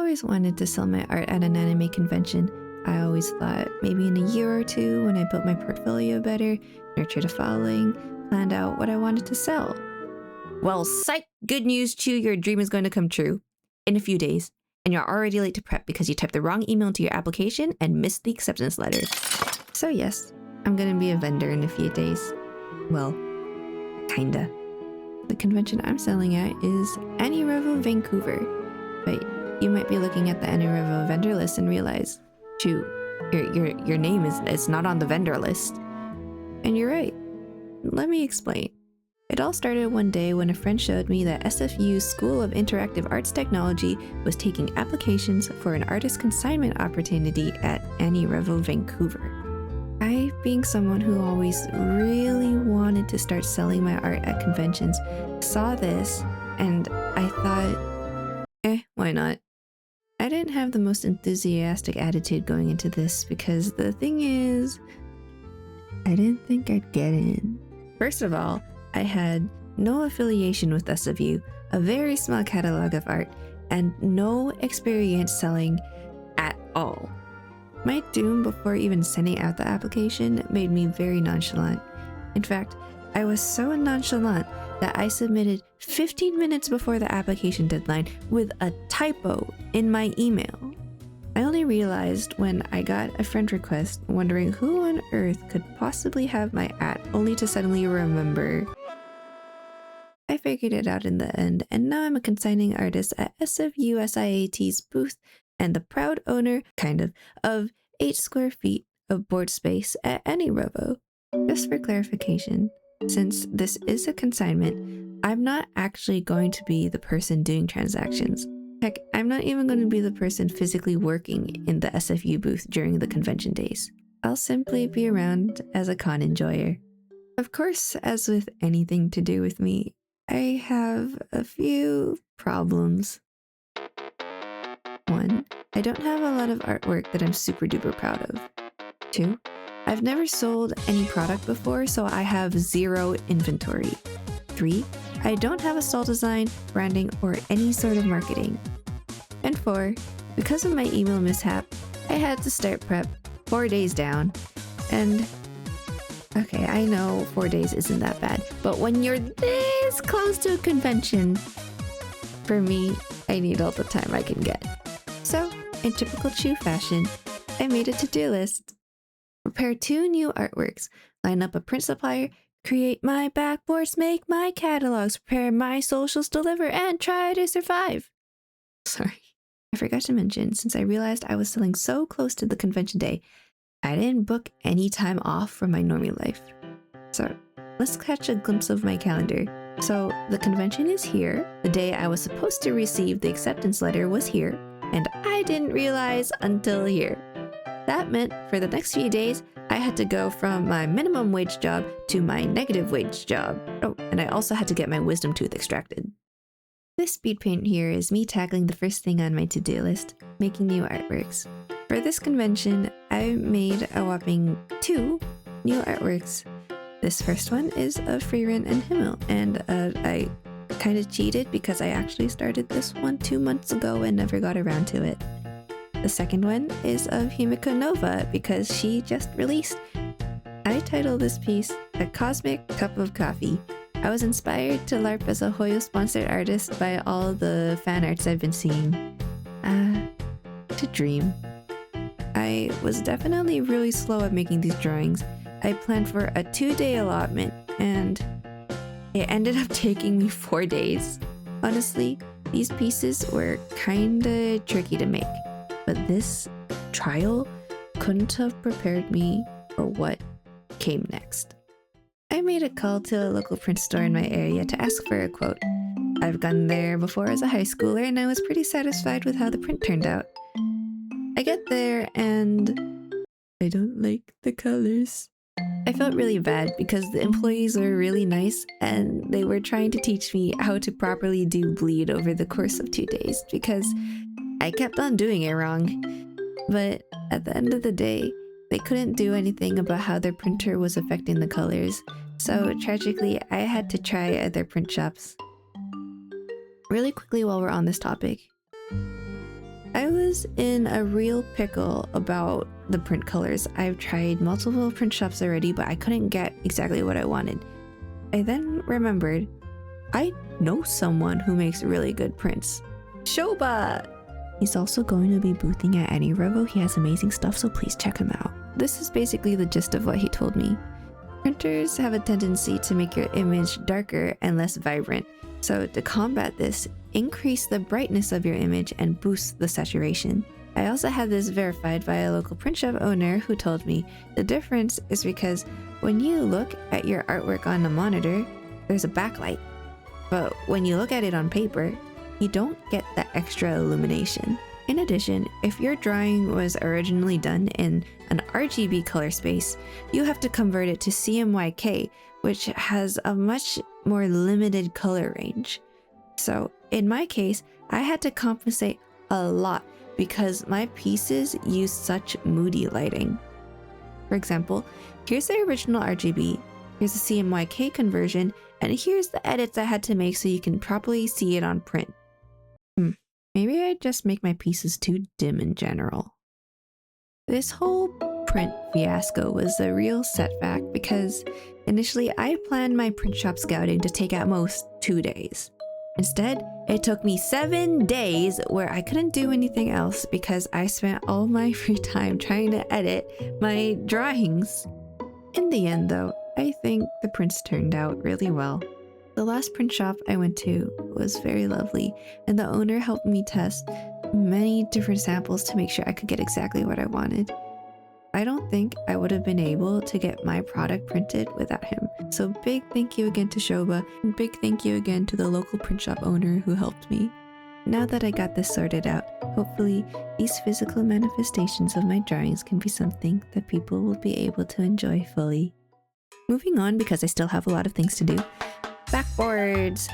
always wanted to sell my art at an anime convention. I always thought maybe in a year or two, when I built my portfolio better, nurtured a following, planned out what I wanted to sell. Well, psych! Good news, Chu, your dream is going to come true in a few days, and you're already late to prep because you typed the wrong email into your application and missed the acceptance letter. So yes, I'm gonna be a vendor in a few days. Well, kinda. The convention I'm selling at is ANIREVO Vancouver, but you might be looking at the ANIREVO vendor list and realize, shoot, your name is not on the vendor list. And you're right. Let me explain. It all started one day when a friend showed me that SFU's School of Interactive Arts Technology was taking applications for an artist consignment opportunity at ANIREVO Vancouver. I, being someone who always really wanted to start selling my art at conventions, saw this and I thought, why not? I didn't have the most enthusiastic attitude going into this because the thing is, I didn't think I'd get in. First of all, I had no affiliation with SFU, a very small catalog of art, and no experience selling at all. My doom before even sending out the application made me very nonchalant. In fact, I was so nonchalant that I submitted 15 minutes before the application deadline with a typo in my email. I only realized when I got a friend request wondering who on earth could possibly have my @ only to suddenly remember. I figured it out in the end, and now I'm a consigning artist at SFU SIAT'S booth and the proud owner, of 8 square feet of board space at ANIREVO. Just for clarification, since this is a consignment, I'm not actually going to be the person doing transactions. Heck, I'm not even going to be the person physically working in the SFU booth during the convention days. I'll simply be around as a con enjoyer. Of course, as with anything to do with me, I have a few problems. 1, I don't have a lot of artwork that I'm super duper proud of. 2, I've never sold any product before, so I have 0 inventory. 3, I don't have a stall design, branding, or any sort of marketing. And 4, because of my email mishap, I had to start prep 4 days down. And okay, I know 4 days isn't that bad, but when you're this close to a convention, for me, I need all the time I can get. So, in typical Chu fashion, I made a to-do list. Prepare 2 new artworks, line up a print supplier, create my backboards, make my catalogs, prepare my socials, deliver, and try to survive. Sorry, I forgot to mention, since I realized I was selling so close to the convention day, I didn't book any time off from my normie life. So let's catch a glimpse of my calendar. So the convention is here, the day I was supposed to receive the acceptance letter was here, and I didn't realize until here. That meant for the next few days, I had to go from my minimum wage job to my negative wage job. Oh, and I also had to get my wisdom tooth extracted. This speed paint here is me tackling the first thing on my to-do list, making new artworks. For this convention, I made a whopping 2 new artworks. This first one is of Frieren and Himmel, and I kind of cheated because I actually started this one 2 months ago and never got around to it. The second one is of Himiko Nova because she just released. I titled this piece A Cosmic Cup of Coffee. I was inspired to LARP as a Hoyo sponsored artist by all the fan arts I've been seeing. To dream. I was definitely really slow at making these drawings. I planned for a 2-day allotment and it ended up taking me 4 days. Honestly, these pieces were kinda tricky to make, but this trial couldn't have prepared me for what came next. I made a call to a local print store in my area to ask for a quote. I've gone there before as a high schooler and I was pretty satisfied with how the print turned out. I get there and I don't like the colors. I felt really bad because the employees were really nice and they were trying to teach me how to properly do bleed over the course of 2 days because I kept on doing it wrong. But at the end of the day, they couldn't do anything about how their printer was affecting the colors, so tragically I had to try other print shops. Really quickly while we're on this topic, I was in a real pickle about the print colors. I've tried multiple print shops already, but I couldn't get exactly what I wanted. I then remembered I know someone who makes really good prints. Shoba! He's also going to be boothing at ANIREVO. He has amazing stuff, so please check him out. This is basically the gist of what he told me. Printers have a tendency to make your image darker and less vibrant. So to combat this, increase the brightness of your image and boost the saturation. I also had this verified by a local print shop owner who told me the difference is because when you look at your artwork on a monitor, there's a backlight. But when you look at it on paper, you don't get that extra illumination. In addition, if your drawing was originally done in an RGB color space, you have to convert it to CMYK, which has a much more limited color range. So in my case, I had to compensate a lot because my pieces use such moody lighting. For example, here's the original RGB, here's the CMYK conversion, and here's the edits I had to make so you can properly see it on print. Maybe I just make my pieces too dim in general. This whole print fiasco was a real setback because initially I planned my print shop scouting to take at most 2 days. Instead, it took me 7 days where I couldn't do anything else because I spent all my free time trying to edit my drawings. In the end though, I think the prints turned out really well. The last print shop I went to was very lovely, and the owner helped me test many different samples to make sure I could get exactly what I wanted. I don't think I would have been able to get my product printed without him. So big thank you again to Shoba, and big thank you again to the local print shop owner who helped me. Now that I got this sorted out, hopefully these physical manifestations of my drawings can be something that people will be able to enjoy fully. Moving on because I still have a lot of things to do. Backboards!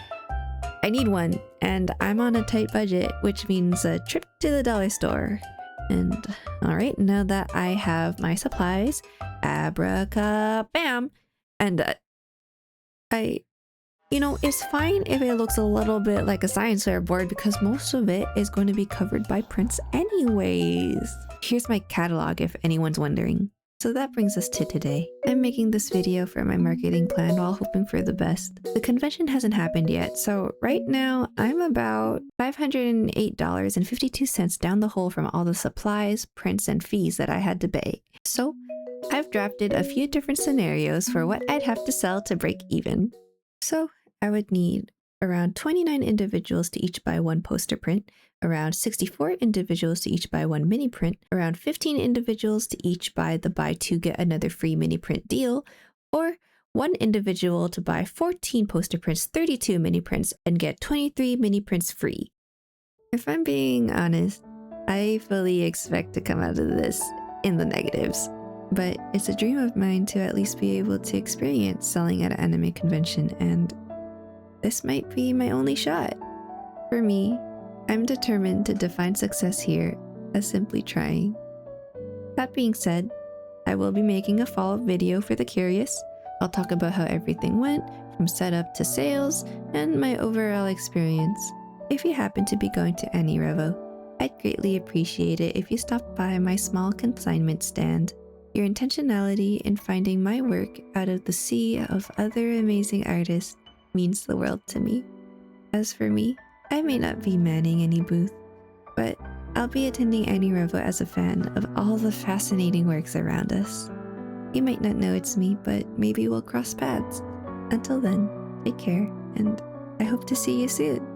I need one, and I'm on a tight budget, which means a trip to the dollar store. And alright, now that I have my supplies, abracabam! And it's fine if it looks a little bit like a science fair board because most of it is going to be covered by prints anyways. Here's my catalog if anyone's wondering. So that brings us to today. I'm making this video for my marketing plan while hoping for the best. The convention hasn't happened yet, so right now I'm about $508.52 down the hole from all the supplies, prints, and fees that I had to pay. So I've drafted a few different scenarios for what I'd have to sell to break even. So I would need around 29 individuals to each buy one poster print, around 64 individuals to each buy one mini print, around 15 individuals to each buy the buy two get another free mini print deal, or one individual to buy 14 poster prints, 32 mini prints, and get 23 mini prints free. If I'm being honest, I fully expect to come out of this in the negatives. But it's a dream of mine to at least be able to experience selling at an anime convention, and this might be my only shot. For me, I'm determined to define success here as simply trying. That being said, I will be making a follow-up video for the curious. I'll talk about how everything went, from setup to sales, and my overall experience. If you happen to be going to ANIREVO, I'd greatly appreciate it if you stopped by my small consignment stand. Your intentionality in finding my work out of the sea of other amazing artists means the world to me. As for me, I may not be manning any booth, but I'll be attending ANIREVO as a fan of all the fascinating works around us. You might not know it's me, but maybe we'll cross paths. Until then, take care, and I hope to see you soon.